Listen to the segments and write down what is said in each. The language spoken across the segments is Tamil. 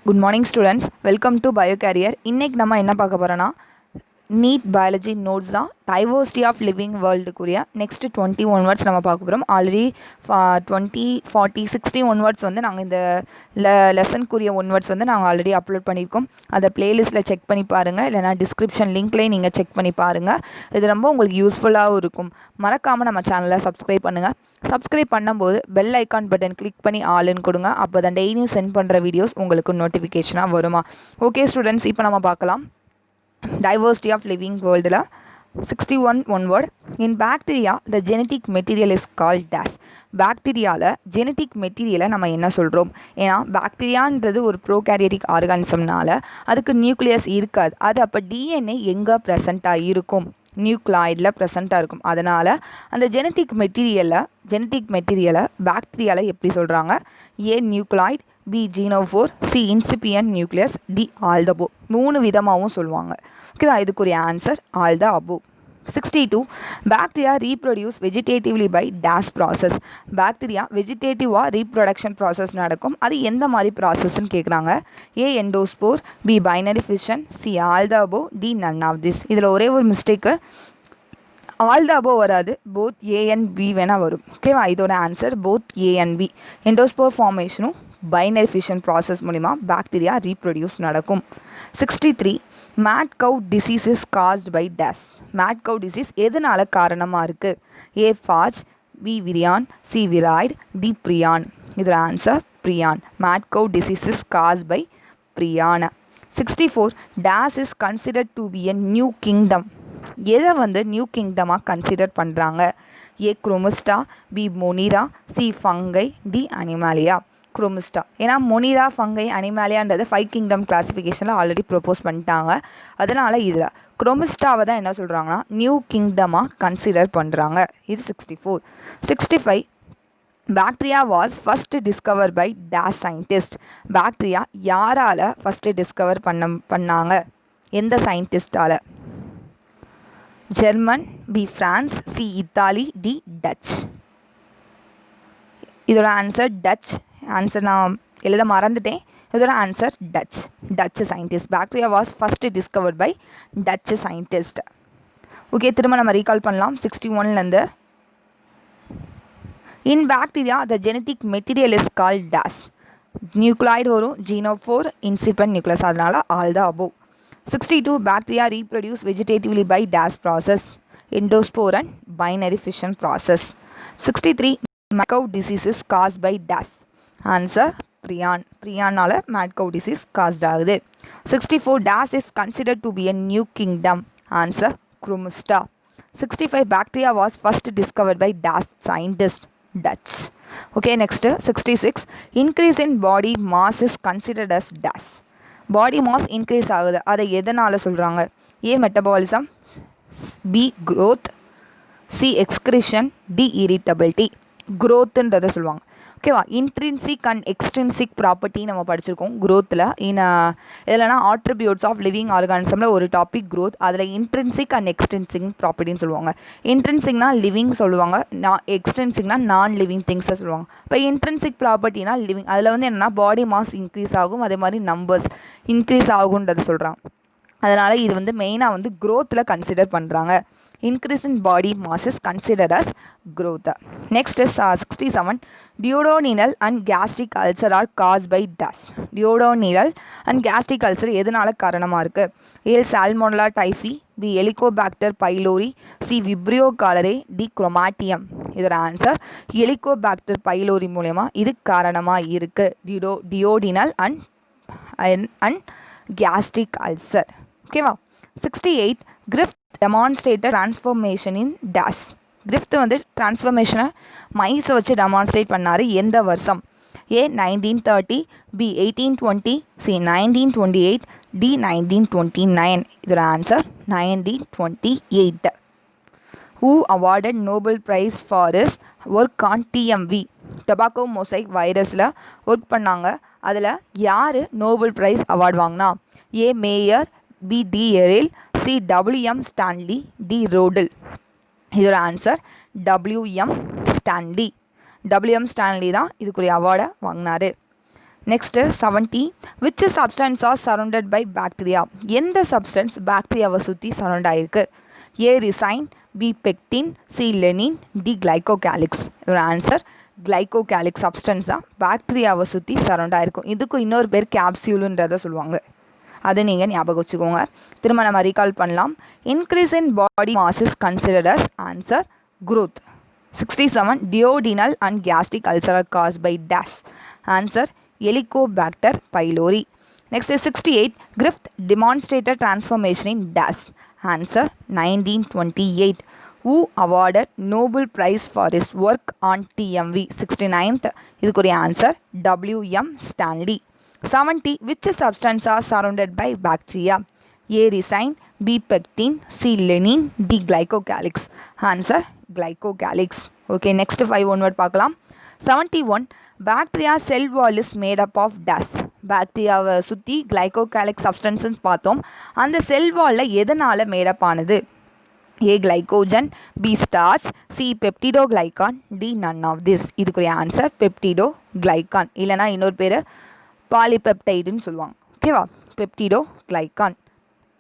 Good morning students, welcome to BioCarrier. இன்னைக்கு நம்ம என்ன பார்க்க போகிறோன்னா நீட் பயாலஜி நோட்ஸ் தான் டைவர்சிட்டி ஆஃப் லிவிங் வேர்ல்டுக்குரிய நெக்ஸ்ட் 21 வேர்ட்ஸ் நம்ம பார்க்க போகிறோம். ஆல்ரெடி 20 40 60 வேர்ட்ஸ் வந்து நாங்கள் இந்த லெசனுக்குரிய வேர்ட்ஸ் வந்து நாங்கள் ஆல்ரெடி அப்லோட் பண்ணியிருக்கோம். அதை பிளேலிஸ்ட்டில் செக் பண்ணி பாருங்கள், இல்லைனா டிஸ்கிரிப்ஷன் லிங்க்லேயே நீங்கள் செக் பண்ணி பாருங்கள். இது ரொம்ப உங்களுக்கு யூஸ்ஃபுல்லாகவும் இருக்கும். மறக்காமல் நம்ம சேனலை சப்ஸ்கிரைப் பண்ணுங்கள். சப்ஸ்கிரைப் பண்ணும்போது பெல் ஐக்கான் பட்டன் கிளிக் பண்ணி ஆளுன்னு கொடுங்க. அப்போ தான் டெய்லியும் சென்ட் பண்ணுற வீடியோஸ் உங்களுக்கு நோட்டிஃபிகேஷனாக வருமா? ஓகே ஸ்டூடெண்ட்ஸ், இப்போ நம்ம பார்க்கலாம். Diversity of living world la 61 one word. In bacteria the genetic material is called as. Bacteria la genetic material நம்ம என்ன சொல்கிறோம்? ஏன்னா பாக்டீரியான்றது ஒரு ப்ரோகேரியோட்டிக் ஆர்கானிசம்னால அதுக்கு நியூக்ளியஸ் இருக்காது. அது அப்போ டிஎன்ஏ எங்கே ப்ரெசண்ட்டாக இருக்கும்? நியூக்ளாய்டில் ப்ரெசண்ட்டாக இருக்கும். அதனால் அந்த ஜெனட்டிக் மெட்டீரியலை பாக்டீரியாவில் எப்படி சொல்கிறாங்க? A nucleoid, B genophore, C incipient nucleus, D all the above. 3 விதமாகவும் சொல்லுவாங்க. ஓகேவா? இதுக்குரிய answer all the above. 62 bacteria reproduce vegetatively by dash process. Bacteria வெஜிடேட்டிவாக ரீப்ரொடக்ஷன் ப்ராசஸ் நடக்கும். அது எந்த மாதிரி ப்ராசஸ்ன்னு கேட்குறாங்க. A endospore, B binary fission, C all the above, D none of this. இதில் ஒரே ஒரு மிஸ்டேக்கு, ஆல் த அபோவ் வராது, போத் ஏ அண்ட் பி வேணால் வரும். ஓகேவா? இதோட answer both A and B. Endospore ஃபார்மேஷனும் பைனரி ஃபிஷன் ப்ராசஸ் மூலிமா பாக்டீரியா ரீப்ரொடியூஸ் நடக்கும். 63 mad cow disease is caused by dash. Mad cow disease எதனால் காரணமாக இருக்குது? A phage, B virion, C viroid, D prion. இதோட answer prion. Mad cow disease is caused by prion. 64 dash is considered to be a new kingdom. எதை வந்து நியூ கிங்டமாக கன்சிடர் பண்ணுறாங்க? A Chromista, B Monera, C Fungi, D Animalia. Chromista. ஏன்னா மொனிரா, ஃபங்கை, அனிமாலியான்றது 5 கிங்டம் கிளாஸிஃபிகேஷனில் ஆல்ரெடி ப்ரொப்போஸ் பண்ணிட்டாங்க. அதனால் இதில் குரோமிஸ்டாவை தான் என்ன சொல்கிறாங்கன்னா நியூ கிங்டமாக கன்சிடர் பண்ணுறாங்க. இது 64. 65 bacteria was first discover by dash scientist. Bacteria யாரால் ஃபஸ்ட்டு டிஸ்கவர் பண்ணாங்க? எந்த சயின்டிஸ்டால்? German, B France, C Italy, D Dutch. இதோட ஆன்சர் டச். ஆன்சர் நான் எழுத மறந்துட்டேன். இதோட answer Dutch scientist. Bacteria was first discovered by Dutch scientist. Okay, திரும்ப நம்ம ரீகால் பண்ணலாம் 61லேருந்து. In bacteria the genetic material is called dash. Nucleoid வரும், ஜீனோஃபோர், இன்சிபியன்ட் நியூக்ளியஸ். அதனால் all the above. 62 bacteria reproduce vegetatively by dash process. Endospore and binary fission process. 63 mad cow disease is caused by dash. Answer prion. ப்ரியானால் மேட் கவ் டிசீஸ் காஸ்ட் ஆகுது. 64 dash is considered to be a new kingdom. Answer Chromista. 65 bacteria was first discovered by dash scientist. Dutch. Okay, next 66 increase in body mass is considered as dash. Body mass increase ஆகுது, அதை எதனால் சொல்கிறாங்க? A metabolism, B growth, C excretion, D irritability. க்ரோத்துன்றதை சொல்லுவாங்க. ஓகேவா? இன்ட்ரின்சிக் அண்ட் எக்ஸ்ட்ரின்சிக் ப்ராப்பர்ட்டி நம்ம படிச்சிருக்கோம் க்ரோத்தில். இல்லைனா ஆட்ரிபியூட்ஸ் ஆஃப் லிவிங் ஆர்கானிசமில் ஒரு டாபிக் க்ரோத். அதில் இன்ட்ரின்சிக் அண்ட் எக்ஸ்ட்ரின்சிக் ப்ராப்பர்ட்டின்னு சொல்லுவாங்க. இன்ட்ரின்சிக்னா லிவிங் சொல்லுவாங்க, எக்ஸ்ட்ரின்சிக்னா நான் லிவிங் திங்ஸை சொல்லுவாங்க. இப்போ இன்ட்ரின்சிக் ப்ராப்பர்ட்டினா லிவிங். அதில் வந்து என்னென்னா பாடி மாஸ் இன்க்ரீஸ் ஆகும், அதே மாதிரி நம்பர்ஸ் இன்க்ரீஸ் ஆகுன்றது சொல்கிறாங்க. அதனால் இது வந்து மெயினாக வந்து க்ரோத்தில் கன்சிடர் பண்ணுறாங்க. Increase in body mass is considered as growth. Next is 67 duodenal and gastric ulcer are caused by DAS. Duodenal and gastric ulcer எதனால காரணமாக இருக்குது? A Salmonella typhi, B Helicobacter pylori, C Vibrio cholerae, D chromatium. இதோட ஆன்சர் ஹெலிகோபாக்டர் பைலோரி மூலமா இது காரணமாக இருக்குது. Duodenal and gastric ulcer. ஓகேவா? 68 Griffith demonstrated transformation in dash. Griffith வந்து டிரான்ஸ்ஃபர்மேஷனை மைஸை வச்சு டெமான்ஸ்ட்ரேட் பண்ணார். எந்த வருஷம்? A 1930, B 1820, C 1928, D 1929. இதோட answer 1928. Who awarded Nobel prize for his work on TMV. Tobacco mosaic வைரஸில் ஒர்க் பண்ணாங்க. அதில் யார் நோபல் ப்ரைஸ் அவார்டு வாங்கினா? A Mayer, B d'Herelle, C WM Stanley, D ரோடில். இதோட answer WM Stanley. WM Stanley தான் இதுக்குரிய அவார்டை வாங்கினார். Next 70 which substance are surrounded by bacteria எந்த சப்ஸ்டன்ஸ் பாக்டீரியாவை சுற்றி சரௌண்ட் ஆகிருக்கு A resin B pectin C lignin D glycocalyx ஒரு ஆன்சர் கிளைகோகேலிக் சப்ஸ்டன்ஸ் தான் பாக்டீரியாவை சுற்றி சரௌண்ட் ஆகிருக்கும் இதுக்கு இன்னொரு பேர் கேப்சியூலுன்றதை சொல்லுவாங்க அதை நீங்கள் ஞாபகம் வச்சுக்கோங்க திரும்ப நம்ம ரீகால் பண்ணலாம் increase in body mass is considered as answer growth 67 duodenal and gastric ulcer are caused by dash answer Helicobacter pylori next is 68 Griffith demonstrated transformation in dash answer 1928 who awarded Nobel Prize for his work on TMV 69th இதுக்குரிய answer W.M. Stanley 70 which substance are surrounded by bacteria A ricin B pectin C linin D glycocalyx answer glycocalyx okay next 5 one word பார்க்கலாம் 71 bacteria cell wall is made up of dash பாக்டீரியாவை சுற்றி கிளைகோகேலிக் சப்ஸ்டன்சஸ் பார்த்தோம் அந்த செல் வாலில் எதனால் மேடப் ஆனது A glycogen B starch C peptidoglycan D none of this இதுக்குரிய ஆன்சர் பெப்டிடோகிளைகான் இல்லைனா இன்னொரு பேர் பாலிபெப்டைடுன்னு சொல்லுவாங்க ஓகேவா பெப்டிடோகிளைகான்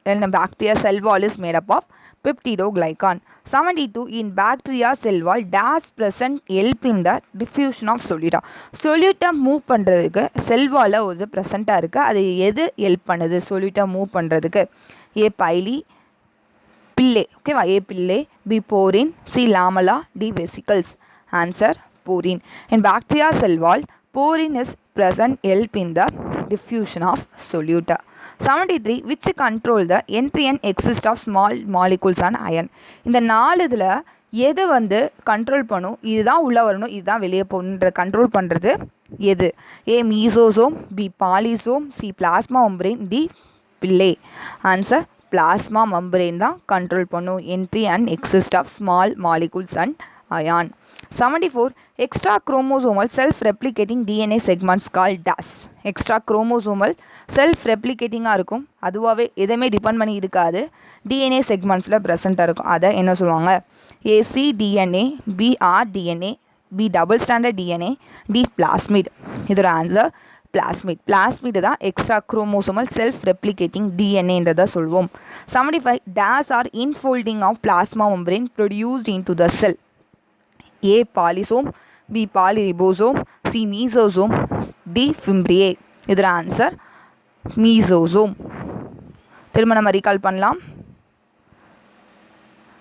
bacteria cell wall is made up of peptidoglycan 72 in bacteria cell wall dash present help in the diffusion of soluta soluta move பண்றதுக்கு cell wall ஒரு present இருக்கு அது எது help பண்ணுது soluta move பண்றதுக்கு a pili pille ஓகேவா a pille b porine c lamella d vesicles answer porine in bacteria cell wall porine is present help in the diffusion of soluta 73 which control the entry and exit of small molecules on iron இந்த நாலு இதில் எது வந்து கண்ட்ரோல் பண்ணும் இதுதான் உள்ளே வரணும் இதுதான் வெளியே போகணுன்ற கண்ட்ரோல் பண்ணுறது எது A mesosome B polysome C plasma membrane D pili answer plasma membrane தான் கண்ட்ரோல் பண்ணும் entry and exist of small molecules and ion 74 extra chromosomal self replicating DNA segments called DAS extra chromosomal self replicating இருக்கும் அதுவாகவே எதுவுமே டிபெண்ட் பண்ணி இருக்காது DNA செக்மெண்ட்ஸில் ப்ரெசண்ட்டாக இருக்கும் அதை என்ன சொல்லுவாங்க AC DNA B rDNA B double standard DNA D plasmid இதோட ஆன்சர் பிளாஸ்மிட் தான் எக்ஸ்ட்ரா குரோமோசோமல் செல்ஃப் ரெப்ளிகேட்டிங் டிஎன்ஏன்றதை சொல்வோம் 75 DAS are infolding of plasma membrane produced in to the cell A polysome B polyribosome C mesosome D fimbriae இதோட ஆன்சர் மீசோசோம் திரும்ப நம்ம ரீகால் பண்ணலாம்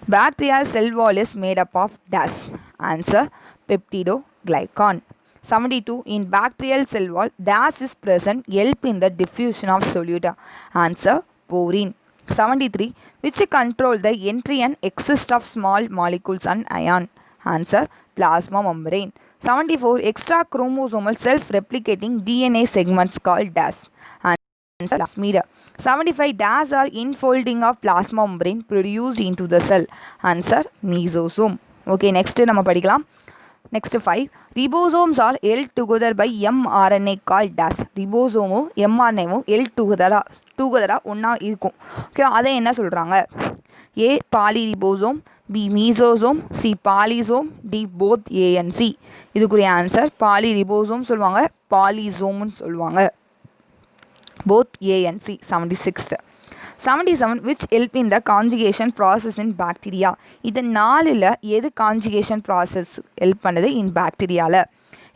bacteria cell wall is made up of dash answer peptidoglycan 72 in bacterial cell wall dash is present help in the diffusion of soluta answer porine 73 which control the entry and exit of small molecules and ion answer plasma membrane 74 extra chromosomal self replicating DNA segments called DAS answer plasmid 75 DAS are infolding of plasma membrane produced into the cell answer mesosome okay next நம்ம படிக்கலாம் next 5 ribosomes are held together by mRNA called DAS ரிபோசோமும் mRNAவும் held together ஒன்றா இருக்கும் ஓகே அதை என்ன சொல்கிறாங்க A polyribosome B mesosome C polysome D both A and C இதுக்குரிய ஆன்சர் பாலிரிபோசோம் சொல்லுவாங்க பாலிசோம்னு சொல்லுவாங்க both A and C 76th 77 which help in the conjugation process in bacteria இது நாலில் எது கான்ஜுகேஷன் ப்ராசஸ் ஹெல்ப் பண்ணுது இன் பாக்டீரியாவில்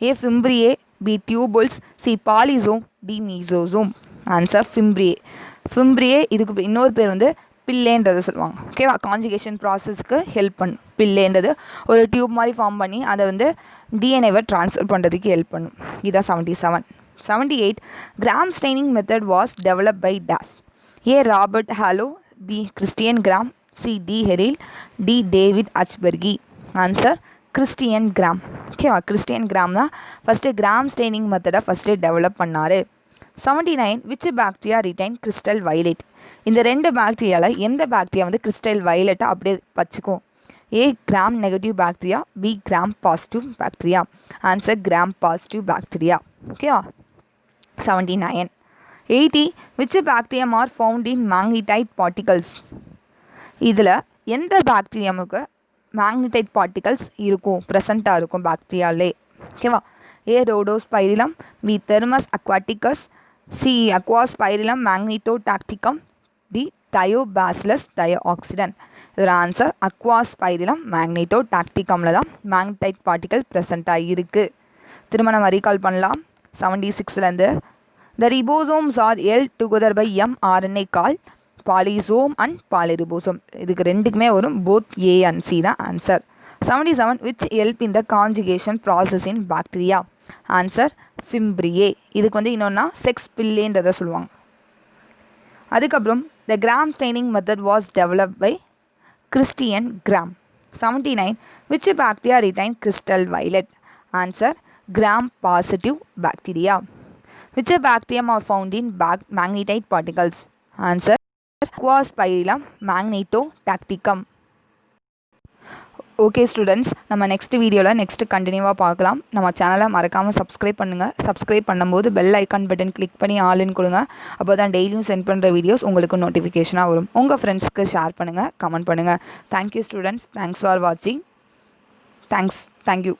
A fimbriae B tubules C polysome D mesosome answer fimbriae இதுக்கு இன்னொரு பேர் வந்து பில்லேன்றதை சொல்லுவாங்க ஓகேவா கான்ஜுகேஷன் ப்ராசஸ்க்கு ஹெல்ப் பண்ணும் பில்லேன்றது ஒரு டியூப் மாதிரி ஃபார்ம் பண்ணி அதை வந்து டிஎன்ஏவை ட்ரான்ஸ்ஃபர் பண்ணுறதுக்கு ஹெல்ப் பண்ணும் இதான் 77 78 Gram staining method was develop by டாஸ் ஏ ராபர்ட் ஹாலோ B Christian Gram C d'Herelle D David அச்பெர்கி ஆன்சர் கிறிஸ்டியன் கிராம் ஓகேவா கிறிஸ்டியன் கிராம் தான் ஃபஸ்ட்டு கிராம் ஸ்டெய்னிங் மெத்தடை ஃபஸ்ட்டு டெவலப் பண்ணார் 79 which bacteria retain crystal violet இந்த ரெண்டு பாக்டீரியாவில் எந்த பாக்டீரியா வந்து கிறிஸ்டல் வயலட்டை அப்படியே வச்சுக்கும் A Gram negative bacteria B Gram positive bacteria answer Gram positive bacteria ஓகேவா 79 80 which bacterium are found in magnetite particles இதில் எந்த பாக்டீரியாமுக்கு மேக்னடைட் பார்ட்டிகல்ஸ் இருக்கும் ப்ரெசண்ட்டாக இருக்கும் பாக்டீரியாலே ஓகேவா A. Rhodospirillum. B. Thermus aquaticus. C. Aquaspirillum magnetotacticum. D. Thiobacillus dioxidans. இதோட ஆன்சர் அக்வாஸ்பைரிலம் மேக்னெட்டோடாக்டிகமில் தான் மேக்னடைட் பார்ட்டிகல் ப்ரெசென்ட் ஆகியிருக்கு. திரும்ப நம்ம ரீகால் பண்ணலாம் 76லேருந்து. The ribosomes are held together by mRNA called polysome and polyribosome. இதுக்கு ரெண்டுக்குமே வரும் both A and C தான் answer. 77 which help in the conjugation process in bacteria. Answer Fimbriae. இதுக்கு வந்து இன்னொன்னா செக்ஸ் பில்லேன்றதை சொல்லுவாங்க. அதுக்கப்புறம் the gram staining method was developed by Christian Gram. 79 which bacteria retain crystal violet. Answer gram positive bacteria. Which bacterium are found in magnetite particles? Answer Aquaspirillum magnetotacticum. Okay students, நம்ம நெக்ஸ்ட் வீடியோவில் நெக்ஸ்ட் கண்டினியூவாக பார்க்கலாம். நம்ம சேனலை மறக்காமல் சப்ஸ்கிரைப் பண்ணுங்கள். சப்ஸ்கிரைப் பண்ணும்போது பெல் ஐக்கான் பட்டன் கிளிக் பண்ணி ஆளுன்னு கொடுங்க. அப்போ தான் டெய்லியும் சென்ட் பண்ணுற வீடியோஸ் உங்களுக்கு நோட்டிஃபிகேஷனாக வரும். உங்கள் ஃப்ரெண்ட்ஸ்க்கு ஷேர் பண்ணுங்கள், கமெண்ட் பண்ணுங்கள். Thank you students. தேங்க்ஸ் ஃபார் வாட்சிங். தேங்க்யூ.